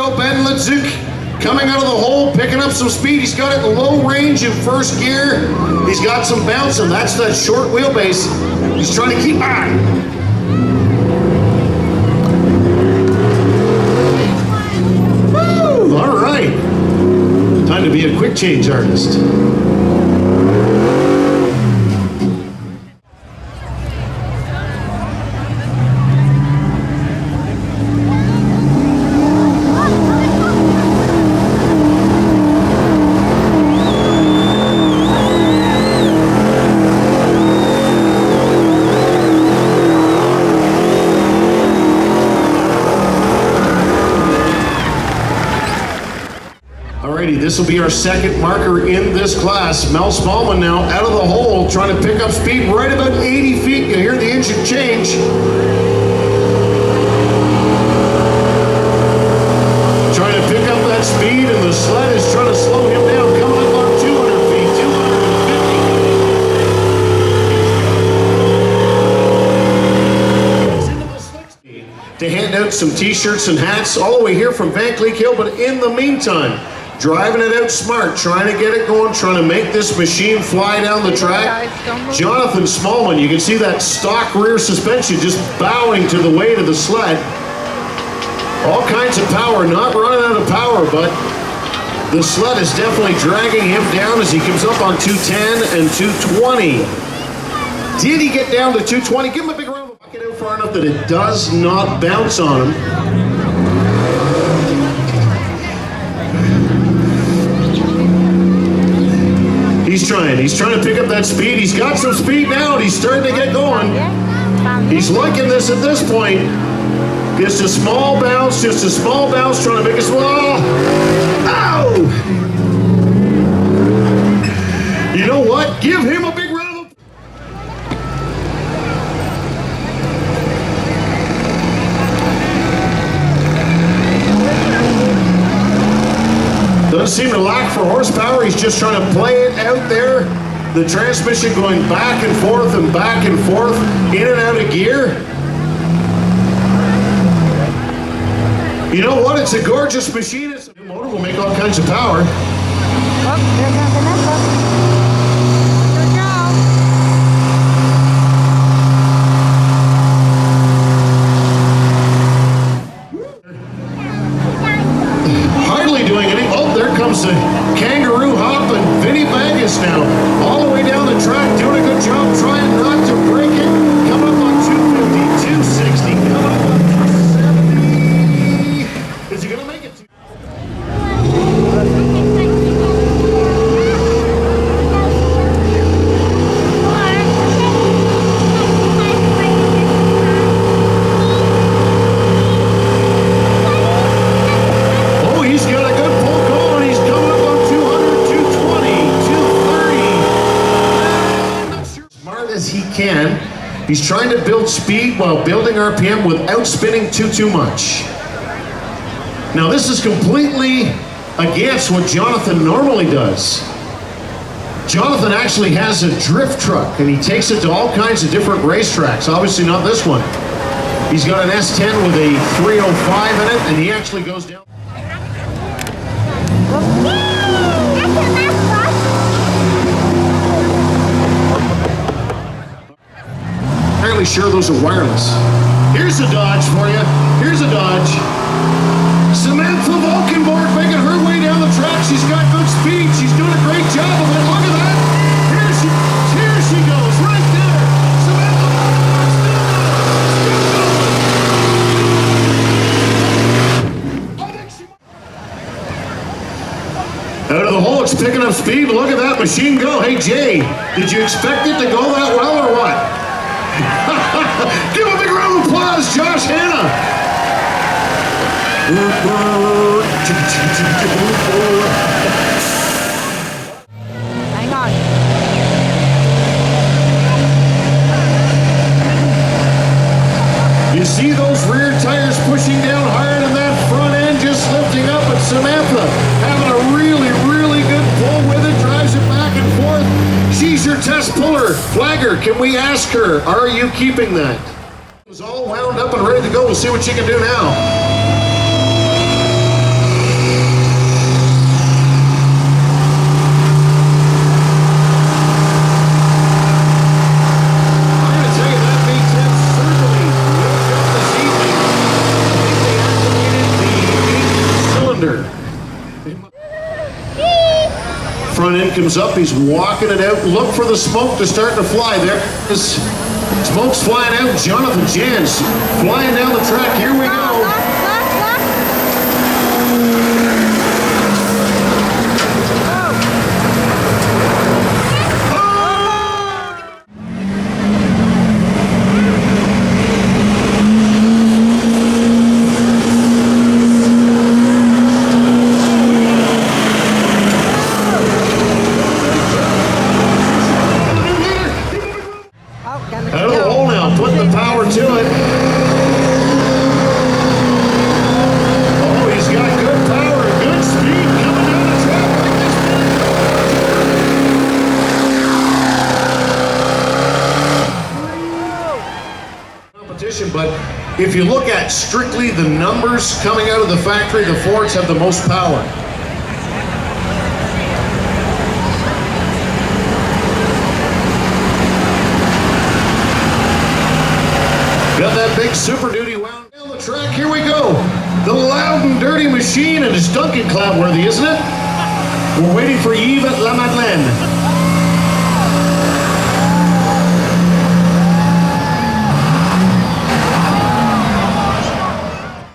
go, Ben Leduc. Coming out of the hole, picking up some speed. He's got it low range in first gear. He's got some bounce, and that's that short wheelbase. He's trying to keep on. Woo! All right. Time to be a quick change artist. This will be our second marker in this class. Mel Smallman now out of the hole, trying to pick up speed right about 80 feet. You hear the engine change. Trying to pick up that speed, and the sled is trying to slow him down, coming up on 200 feet, 250. To hand out some t-shirts and hats all the way here from Van Cleek Hill, but in the meantime, driving it out smart, trying to get it going, trying to make this machine fly down the track. Jonathan Smallman, you can see that stock rear suspension just bowing to the weight of the sled. All kinds of power, not running out of power, but the sled is definitely dragging him down as he comes up on 210 and 220. Did he get down to 220? Give him a big round of applause. Get out far enough that it does not bounce on him. He's trying to pick up that speed. He's got some speed now, and he's starting to get going. He's liking this at this point. Just a small bounce, trying to make a small. Ow! You know what? Give him a big round of applause. Doesn't seem to lack for horsepower. He's just trying to play it out there. The transmission going back and forth, in and out of gear. You know what? It's a gorgeous machine. It's a new motor will make all kinds of power. Oh, there's nothing else. The kangaroo hop and Vinny Vegas now all the way down the track, doing a good job trying not to break it. Coming up on 250, 260, coming up on 270. Is he going to make it? Oh, he's got a good pull going. He's coming up on 200, 220, 230. Not sure smart as he can. He's trying to build speed while building RPM without spinning too much. Now this is completely against what Jonathan normally does. Jonathan actually has a drift truck, and he takes it to all kinds of different racetracks. Obviously not this one. He's got an S10 with a 305 in it, and he actually goes down. Fairly sure those are wireless. Here's a Dodge for you. Here's a Dodge. Samantha Valkenborg making her way down the track. She's got good speed. She's doing a great job of it. Look at that. Here she goes, right there. Samantha Valkenborg. Out of the hole, it's picking up speed. Look at that machine go. Hey, Jay, did you expect it to go that well or what? Give a big round of applause, Josh Hanna. Hang on. You see those rear tires pushing down hard and that front end just lifting up, and Samantha having a really good pull with it, drives it back and forth. She's your test puller. Flagger, can we ask her, are you keeping that? It was all wound up and ready to go. We'll see what she can do now. front end comes up. He's walking it out. Look for the smoke to start to fly. There is smoke's flying out. Jonathan Jans flying down the track. Here we go. Out of the hole now, putting the power to it. Oh, he's got good power, good speed coming down the track like this. Competition, but if you look at strictly the numbers coming out of the factory, the Fords have the most power. Got that big Super Duty wound down the track. Here we go. The loud and dirty machine, and it's Duncan Clap worthy, isn't it? We're waiting for Yves at La Madeleine.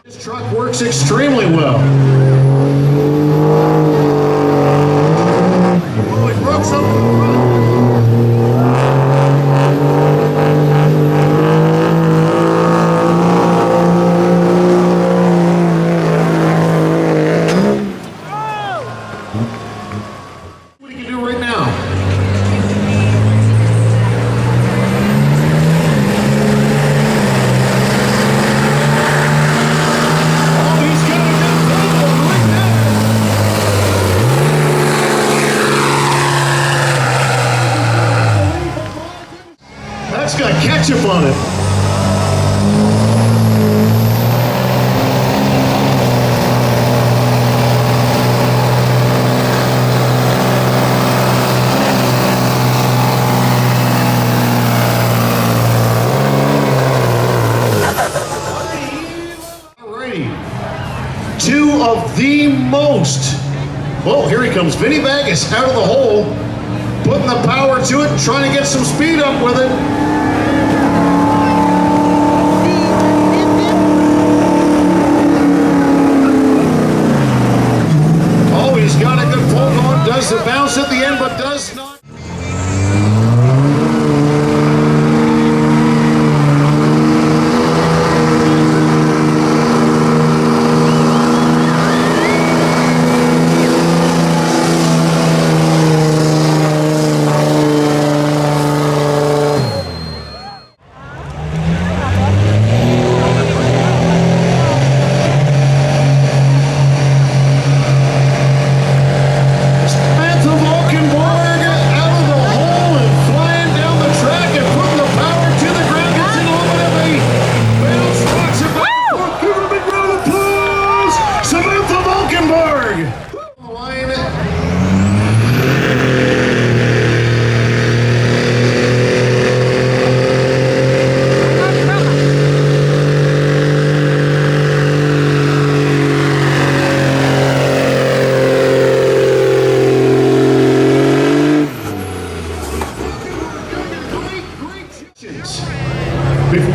This truck works extremely well. Oh, it broke something. That's got ketchup on it. Alrighty. Two of the most. Whoa, here he comes. Vinny Vegas out of the hole, putting the power to it, trying to get some speed up with it. Oh, he's got a good pull going, does the bounce at the end, but does not.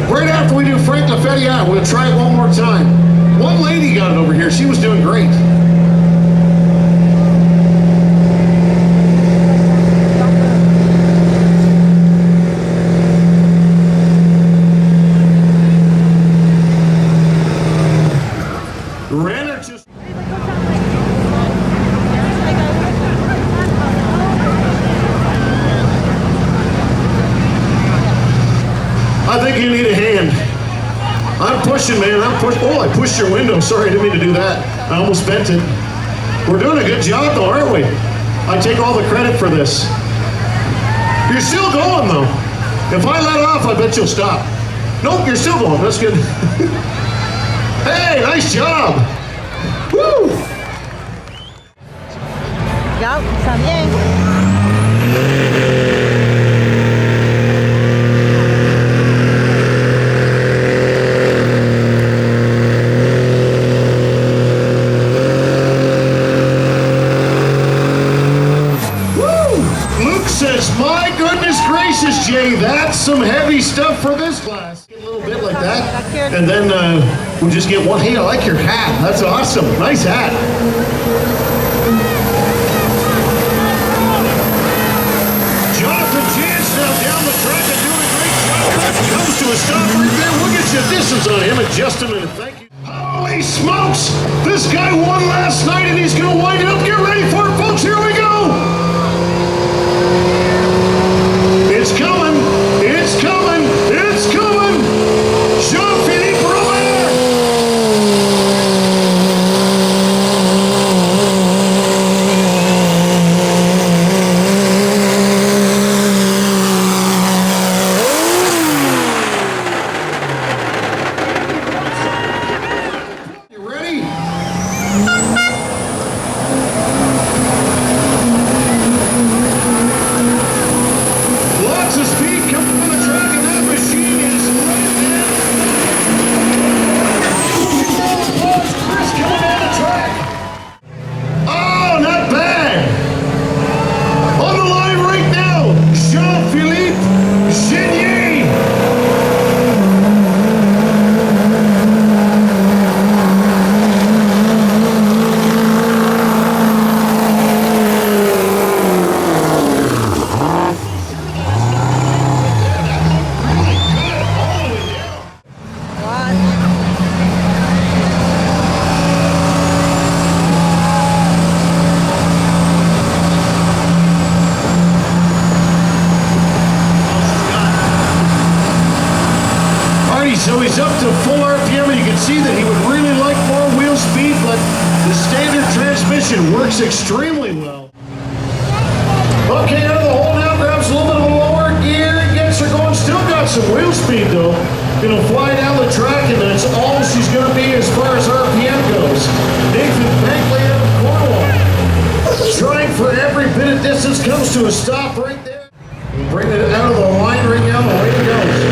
Right after we do Frank LaFetti, we'll try it one more time. One lady got it over here. She was doing great. Ran it just... I think you need a hand. I'm pushing, man. I'm pushing. Oh, I pushed your window. Sorry, I didn't mean to do that. I almost bent it. We're doing a good job, though, aren't we? I take all the credit for this. You're still going, though. If I let off, I bet you'll stop. Nope, you're still going. That's good. Hey, nice job. Woo! Go, ça vient. Boy, that's some heavy stuff for this class. Get a little bit like that, and then we'll just get one. Hey, I like your hat. That's awesome. Nice hat. Jonathan Chance now down the track and doing a great job. Comes to a stop right there. We'll get you a distance on him in just a minute. Thank you. Holy smokes! This guy won last night and he's going to wind it up. Get ready for it, folks. Here we go. It's coming. It's coming. It's coming. Jean-Philippe Robert. You ready? Lots of speed coming from the track, and that machine is right there. Chris coming down the track. Oh, not bad. On the line right now, Jean-Philippe Genier. So he's up to full RPM, and you can see that he would really like more wheel speed, but the standard transmission works extremely well. Okay, out of the hole now, grabs a little bit of a lower gear, gets her going, still got some wheel speed though. Gonna fly down the track, and that's all she's gonna be as far as RPM goes. Nathan Bankley out of Cornwall, trying for every bit of distance, comes to a stop right there. Bring it out of the line right now, the way it goes.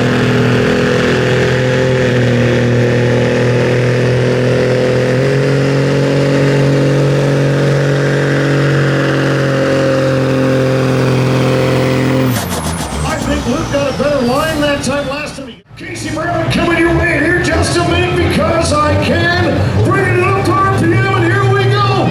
Time last time. Casey Brown coming your way here just a minute because I can. Bring it up to RPM and here we go.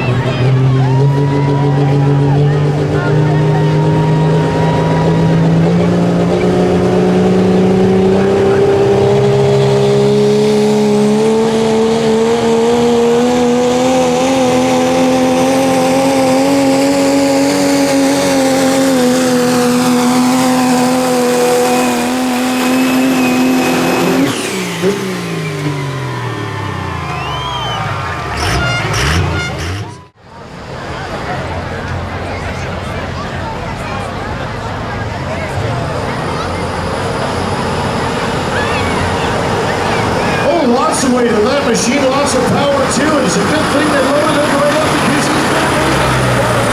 Lots of weight on that machine, lots of power too, and it's a good thing they loaded it right up because he's been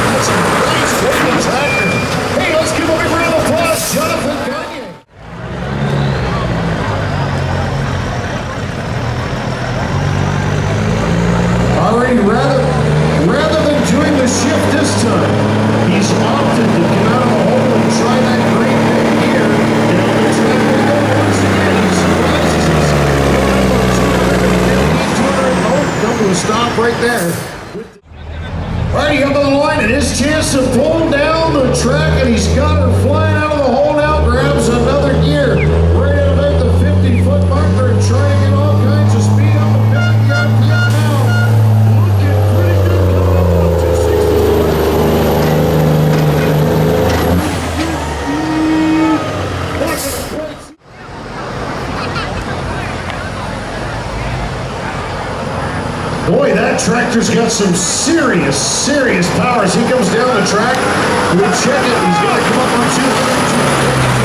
that's a great swinging tractor. Hey, let's give a big round of applause, Jonathan Gagne. Already, rather than doing the shift this time, he's opted to come out of the hole and try that green thing here. And on the track we go once again, he surprises us. Come to a stop right there. Alright, up on the line, and his chance to pull down the track, and he's got her flying out of the hole now, grabs another gear. Right at about the 50-foot marker and trying to get all kinds of speed on the back RPM now. Looking pretty good coming up on 260. Boy, that tractor's got some serious power as he comes down the track. We'll check it. He's got to come up on 232.